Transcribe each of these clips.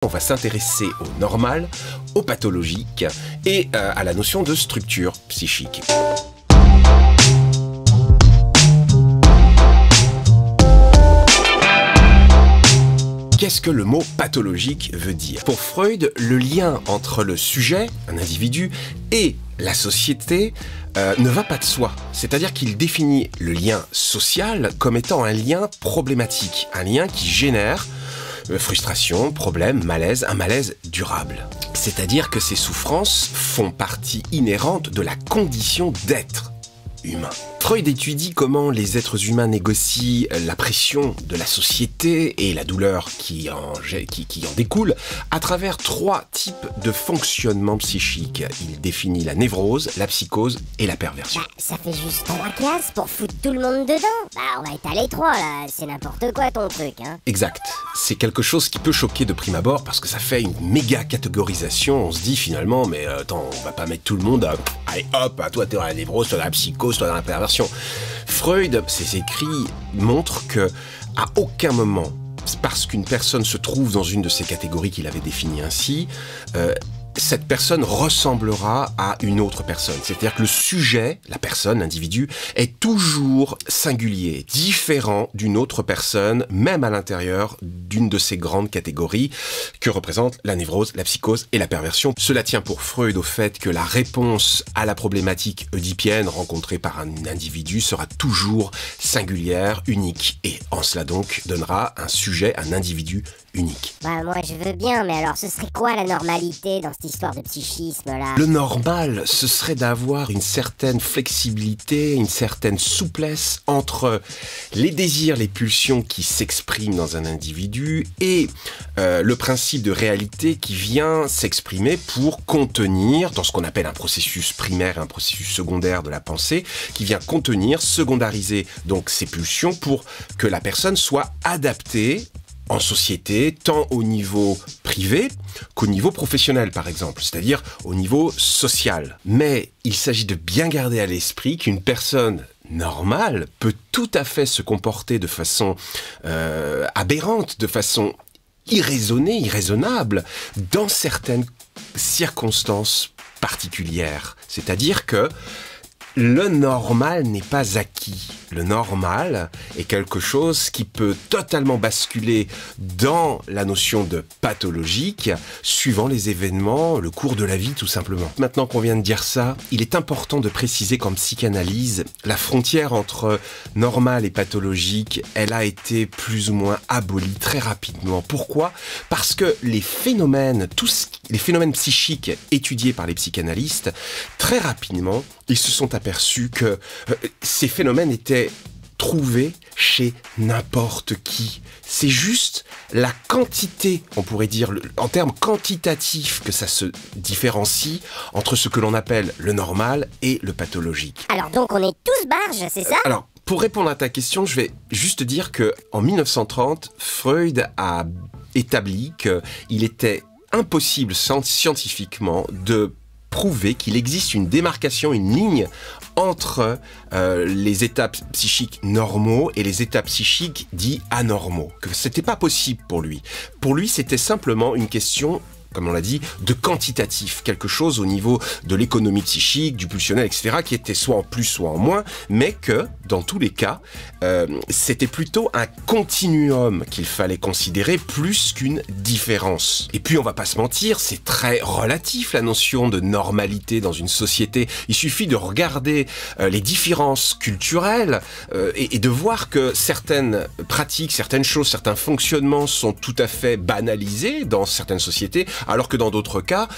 On va s'intéresser au normal, au pathologique et à la notion de structure psychique. Qu'est-ce que le mot pathologique veut dire? Pour Freud, le lien entre le sujet, un individu, et la société ne va pas de soi. C'est-à-dire qu'il définit le lien social comme étant un lien problématique, un lien qui génère frustration, problème, malaise, un malaise durable. C'est-à-dire que ces souffrances font partie inhérente de la condition d'être humain. Freud étudie comment les êtres humains négocient la pression de la société et la douleur qui en découle à travers 3 types de fonctionnement psychique. Il définit la névrose, la psychose et la perversion. Ça fait juste 3 classes pour foutre tout le monde dedans. On va étaler 3 là, c'est n'importe quoi ton truc, hein. Exact. C'est quelque chose qui peut choquer de prime abord parce que ça fait une méga catégorisation. On se dit finalement, mais attends, on va pas mettre tout le monde à... Allez hop, toi t'es dans la névrose, toi dans la psychose, toi dans la perversion. Freud, ses écrits montrent que à aucun moment, parce qu'une personne se trouve dans une de ces catégories qu'il avait définies ainsi, cette personne ressemblera à une autre personne. C'est-à-dire que le sujet, la personne, l'individu, est toujours singulier, différent d'une autre personne, même à l'intérieur d'une de ces grandes catégories que représentent la névrose, la psychose et la perversion. Cela tient pour Freud au fait que la réponse à la problématique oedipienne rencontrée par un individu sera toujours singulière, unique, et en cela donc donnera un sujet, un individu unique. Bah moi je veux bien, mais alors ce serait quoi la normalité dans cette histoire de psychisme là? Le normal, ce serait d'avoir une certaine flexibilité, une certaine souplesse entre les désirs, les pulsions qui s'expriment dans un individu et le principe de réalité qui vient s'exprimer pour contenir, dans ce qu'on appelle un processus primaire et un processus secondaire de la pensée, qui vient contenir, secondariser donc ces pulsions pour que la personne soit adaptée en société, tant au niveau privé qu'au niveau professionnel, par exemple, c'est-à-dire au niveau social. Mais il s'agit de bien garder à l'esprit qu'une personne normale peut tout à fait se comporter de façon aberrante, de façon irraisonnée, irraisonnable, dans certaines circonstances particulières. C'est-à-dire que le normal n'est pas acquis. Le normal est quelque chose qui peut totalement basculer dans la notion de pathologique suivant les événements, le cours de la vie tout simplement. Maintenant qu'on vient de dire ça, il est important de préciser qu'en psychanalyse, la frontière entre normal et pathologique, elle a été plus ou moins abolie très rapidement. Pourquoi? Parce que les phénomènes psychiques étudiés par les psychanalystes, très rapidement, ils se sont aperçus que ces phénomènes étaient trouvés chez n'importe qui. C'est juste la quantité, on pourrait dire, en termes quantitatifs, que ça se différencie entre ce que l'on appelle le normal et le pathologique. Alors donc on est tous barges, c'est ça? Alors, pour répondre à ta question, je vais juste dire que en 1930, Freud a établi qu'il était impossible scientifiquement de prouver qu'il existe une démarcation, une ligne entre les états psychiques normaux et les états psychiques dits anormaux. Que c'était pas possible pour lui. Pour lui, c'était simplement une question, comme on l'a dit, de quantitatif, quelque chose au niveau de l'économie psychique, du pulsionnel, etc., qui était soit en plus, soit en moins, mais que, dans tous les cas, c'était plutôt un continuum qu'il fallait considérer plus qu'une différence. Et puis, on va pas se mentir, c'est très relatif, la notion de normalité dans une société. Il suffit de regarder les différences culturelles et de voir que certaines pratiques, certaines choses, certains fonctionnements sont tout à fait banalisés dans certaines sociétés, alors que dans d'autres cas,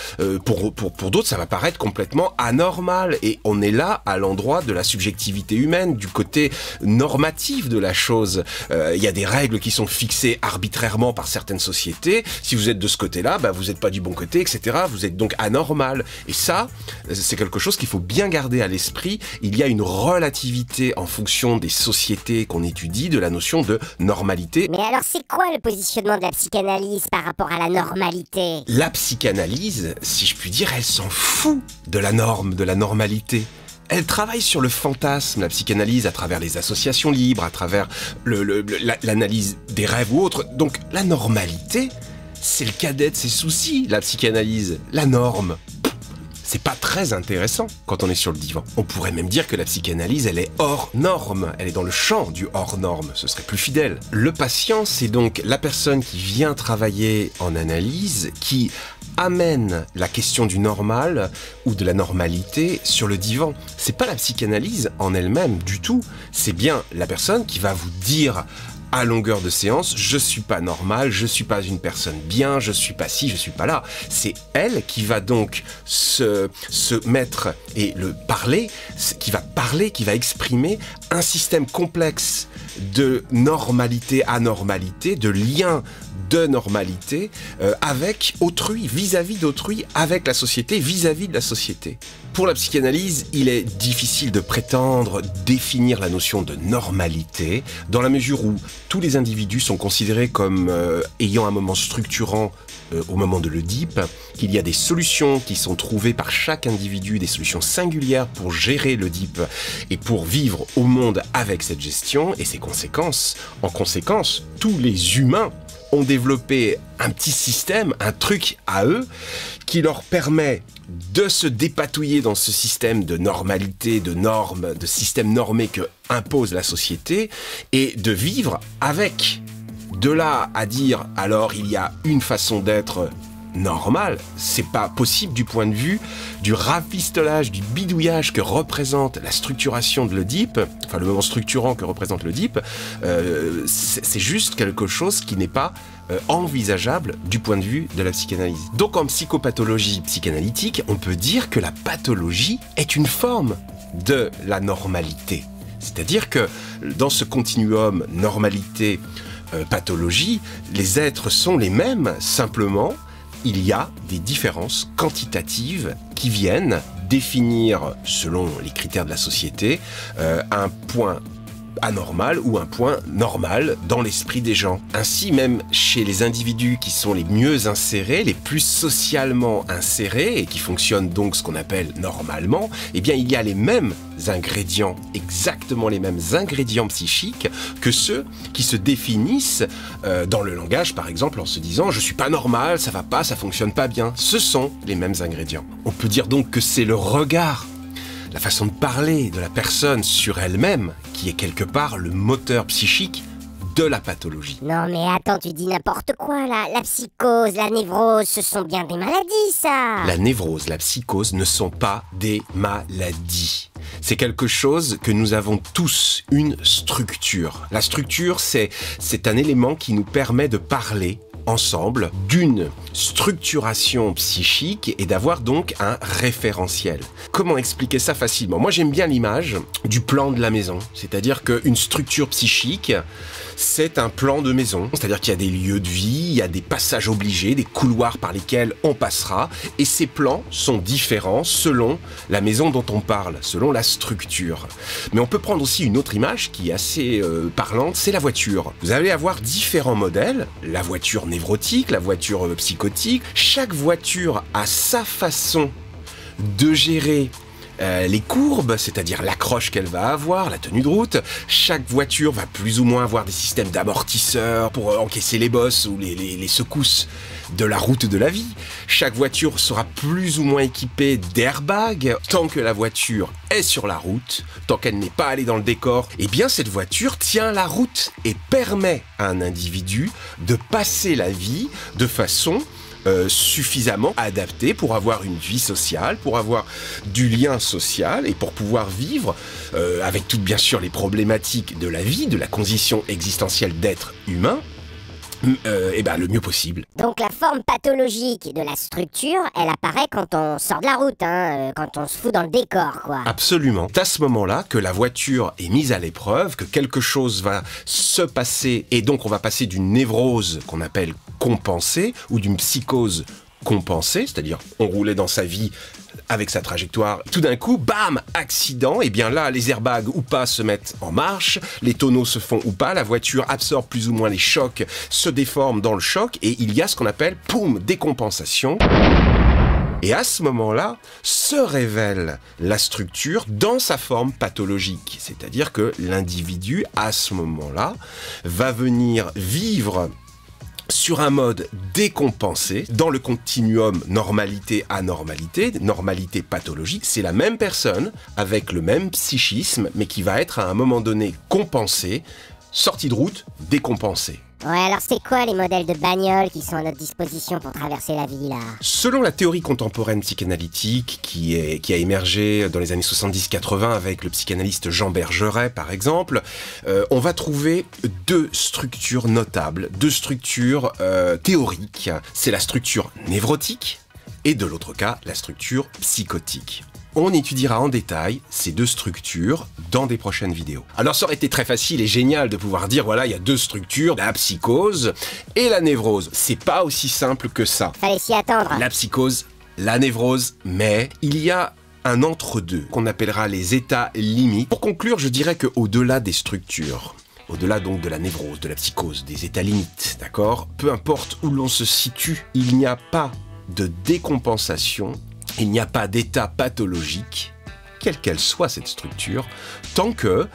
pour d'autres, ça va paraître complètement anormal. Et on est là à l'endroit de la subjectivité humaine, du côté normatif de la chose. Il y a des règles qui sont fixées arbitrairement par certaines sociétés. Si vous êtes de ce côté-là, vous n'êtes pas du bon côté, etc. Vous êtes donc anormal. Et ça, c'est quelque chose qu'il faut bien garder à l'esprit. Il y a une relativité en fonction des sociétés qu'on étudie de la notion de normalité. Mais alors c'est quoi le positionnement de la psychanalyse par rapport à la normalité? La psychanalyse, si je puis dire, elle s'en fout de la norme, de la normalité. Elle travaille sur le fantasme, la psychanalyse, à travers les associations libres, à travers l'analyse des rêves ou autres. Donc la normalité, c'est le cadet de ses soucis, la psychanalyse. La norme, c'est pas très intéressant quand on est sur le divan. On pourrait même dire que la psychanalyse, elle est hors norme. Elle est dans le champ du hors norme. Ce serait plus fidèle. Le patient, c'est donc la personne qui vient travailler en analyse, qui amène la question du normal ou de la normalité sur le divan. C'est pas la psychanalyse en elle-même du tout. C'est bien la personne qui va vous dire à longueur de séance, je suis pas normal, je suis pas une personne bien, je suis pas ci, je suis pas là. C'est elle qui va donc se mettre et qui va exprimer un système complexe de normalité, anormalité, de lien de normalité avec autrui, vis-à-vis d'autrui, avec la société, vis-à-vis de la société. Pour la psychanalyse, il est difficile de prétendre définir la notion de normalité, dans la mesure où tous les individus sont considérés comme ayant un moment structurant au moment de l'Oedipe, qu'il y a des solutions qui sont trouvées par chaque individu, des solutions singulières pour gérer l'Oedipe et pour vivre au monde avec cette gestion et ses conséquences. En conséquence, tous les humains ont développé un petit système, un truc à eux, qui leur permet de se dépatouiller dans ce système de normalité, de normes, de système normé que impose la société, et de vivre avec. De là à dire, alors il y a une façon d'être normale, c'est pas possible du point de vue du rafistolage, du bidouillage que représente la structuration de l'Oedipe, enfin le moment structurant que représente l'Oedipe, c'est juste quelque chose qui n'est pas envisageable du point de vue de la psychanalyse. Donc en psychopathologie psychanalytique, on peut dire que la pathologie est une forme de la normalité. C'est-à-dire que dans ce continuum normalité pathologie, les êtres sont les mêmes, simplement il y a des différences quantitatives qui viennent définir, selon les critères de la société, un point anormal ou un point normal dans l'esprit des gens. Ainsi, même chez les individus qui sont les mieux insérés, les plus socialement insérés et qui fonctionnent donc ce qu'on appelle normalement, eh bien il y a les mêmes ingrédients, exactement les mêmes ingrédients psychiques que ceux qui se définissent dans le langage, par exemple, en se disant « je suis pas normal, ça va pas, ça fonctionne pas bien ». Ce sont les mêmes ingrédients. On peut dire donc que c'est le regard, la façon de parler de la personne sur elle-même qui est quelque part le moteur psychique de la pathologie. Non mais attends, tu dis n'importe quoi là. La psychose, la névrose, ce sont bien des maladies ça. La névrose, la psychose ne sont pas des maladies. C'est quelque chose que nous avons tous, une structure. La structure, c'est un élément qui nous permet de parler ensemble d'une structuration psychique et d'avoir donc un référentiel. Comment expliquer ça facilement? Moi j'aime bien l'image du plan de la maison, c'est-à-dire qu'une structure psychique, c'est un plan de maison, c'est-à-dire qu'il y a des lieux de vie, il y a des passages obligés, des couloirs par lesquels on passera, et ces plans sont différents selon la maison dont on parle, selon la structure. Mais on peut prendre aussi une autre image qui est assez parlante, c'est la voiture. Vous allez avoir différents modèles, la voiture névrotique, la voiture psychotique. Chaque voiture a sa façon de gérer les courbes, c'est-à-dire l'accroche qu'elle va avoir, la tenue de route. Chaque voiture va plus ou moins avoir des systèmes d'amortisseurs pour encaisser les bosses ou les secousses de la route de la vie. Chaque voiture sera plus ou moins équipée d'airbags. Tant que la voiture est sur la route, tant qu'elle n'est pas allée dans le décor, eh bien cette voiture tient la route et permet à un individu de passer la vie de façon suffisamment adapté pour avoir une vie sociale, pour avoir du lien social et pour pouvoir vivre avec toutes bien sûr les problématiques de la vie, de la condition existentielle d'être humain, le mieux possible. Donc la forme pathologique de la structure, elle apparaît quand on sort de la route, quand on se fout dans le décor, quoi. Absolument. C'est à ce moment-là que la voiture est mise à l'épreuve, que quelque chose va se passer, et donc on va passer d'une névrose qu'on appelle compensée, ou d'une psychose compensée, c'est-à-dire on roulait dans sa vie avec sa trajectoire, tout d'un coup, bam, accident, et bien là, les airbags ou pas se mettent en marche, les tonneaux se font ou pas, la voiture absorbe plus ou moins les chocs, se déforme dans le choc, et il y a ce qu'on appelle, poum, décompensation. Et à ce moment-là, se révèle la structure dans sa forme pathologique. C'est-à-dire que l'individu, à ce moment-là, va venir vivre sur un mode décompensé, dans le continuum normalité-anormalité, normalité pathologique, c'est la même personne, avec le même psychisme, mais qui va être à un moment donné compensée, sortie de route, décompensée. Ouais, alors c'est quoi les modèles de bagnoles qui sont à notre disposition pour traverser la vie, là? Selon la théorie contemporaine psychanalytique qui a émergé dans les années 70-80 avec le psychanalyste Jean Bergeret par exemple, on va trouver deux structures notables, deux structures théoriques. C'est la structure névrotique et de l'autre cas, la structure psychotique. On étudiera en détail ces deux structures dans des prochaines vidéos. Alors ça aurait été très facile et génial de pouvoir dire voilà, il y a deux structures, la psychose et la névrose. C'est pas aussi simple que ça. Fallait s'y attendre. La psychose, la névrose, mais il y a un entre-deux qu'on appellera les états limites. Pour conclure, je dirais qu'au-delà des structures, au-delà donc de la névrose, de la psychose, des états limites, d'accord ? Peu importe où l'on se situe, il n'y a pas de décompensation. Il n'y a pas d'état pathologique, quelle qu'elle soit cette structure, tant qu'il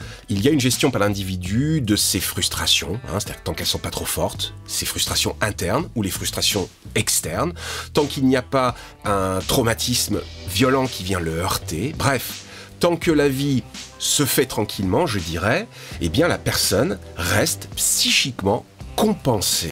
y a une gestion par l'individu de ses frustrations, c'est-à-dire tant qu'elles ne sont pas trop fortes, ses frustrations internes ou les frustrations externes, tant qu'il n'y a pas un traumatisme violent qui vient le heurter, bref, tant que la vie se fait tranquillement, je dirais, eh bien la personne reste psychiquement compensée.